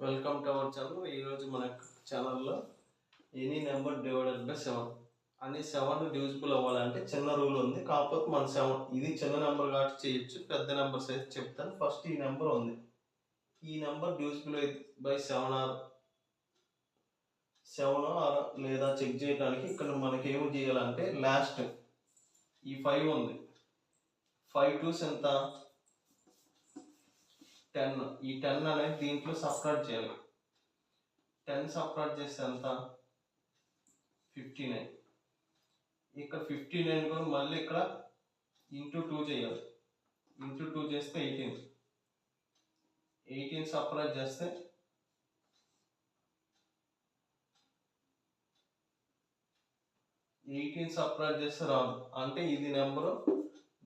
Welcome to our channel. ఈరోజు మన ఛానల్లో ఎనీ నెంబర్ డివైడెడ్ బై 7 అని 7 డివిజిబుల్ అవ్వాలంటే చిన్న రూల్ ఉంది. కాకపోతే మన 7 ఇది చిన్న నెంబర్ కాబట్టి చేయొచ్చు, పెద్ద నెంబర్స్ అయితే చెప్తాను. ఫస్ట్ ఈ నెంబర్ ఉంది, ఈ నెంబర్ డివిజిబుల్ బై 7 లేదా చెక్ చేయడానికి ఇక్కడ మనకి ఏమి చేయాలంటే లాస్ట్ ఈ 5 ఉంది, 5 2s ఎంత 10. ఈ 10 అనేది దీంట్లో సబ్ట్రాక్ట్ చేయాలి. 10 సబ్ట్రాక్ట్ చేస్తే ఎంత 59. ఇక్కడ 59 కూడా మళ్ళీ ఇక్కడ ఇంటూ 2 చేయాలి. ఇంటూ 2 చేస్తే 18 సబ్ట్రాక్ట్ చేస్తే 18 సబ్ట్రాక్ట్ చేస్తే రాదు. అంటే ఇది నెంబరు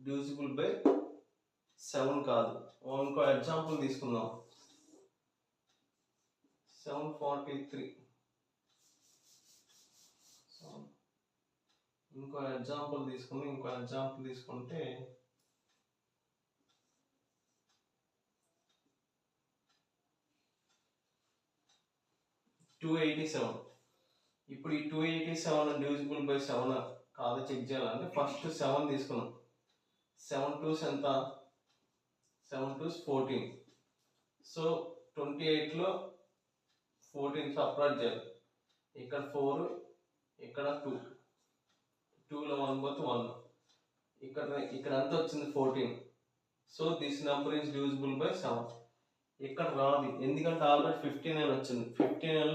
డివిజిబుల్ బై 7 కాదు. ఇంకో ఎగ్జాంపుల్ తీసుకుందాం. 743. ఇంకో ఎగ్జాంపుల్ తీసుకుంటే 287. ఇప్పుడు ఈ 287 డివిజిబుల్ బై 7 కాదు చెక్ చేయాలంటే ఫస్ట్ 7 తీసుకున్నాం. 7 2s ఎంత 7 2s 14. సో 28లో 14 సబ్ట్రాక్ట్ చేయాలి. ఇక్కడ 4, ఇక్కడ 2, 2లో 1 పోతే 1, ఇక్కడ ఎంత వచ్చింది 14. So this number is divisible by 7. ఇక్కడ రాదు ఎందుకంటే ఆల్రెడీ 59 వచ్చింది. 59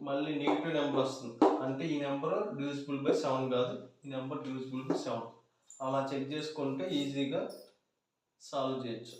మళ్ళీ నెగిటివ్ నెంబర్ వస్తుంది, అంటే ఈ నెంబర్ డివిజిబుల్ బై 7 కాదు, ఈ నెంబర్ డివిజిబుల్ బై 7. అలా చెక్ చేసుకుంటే ఈజీగా సాల్వ్ చేయొచ్చు.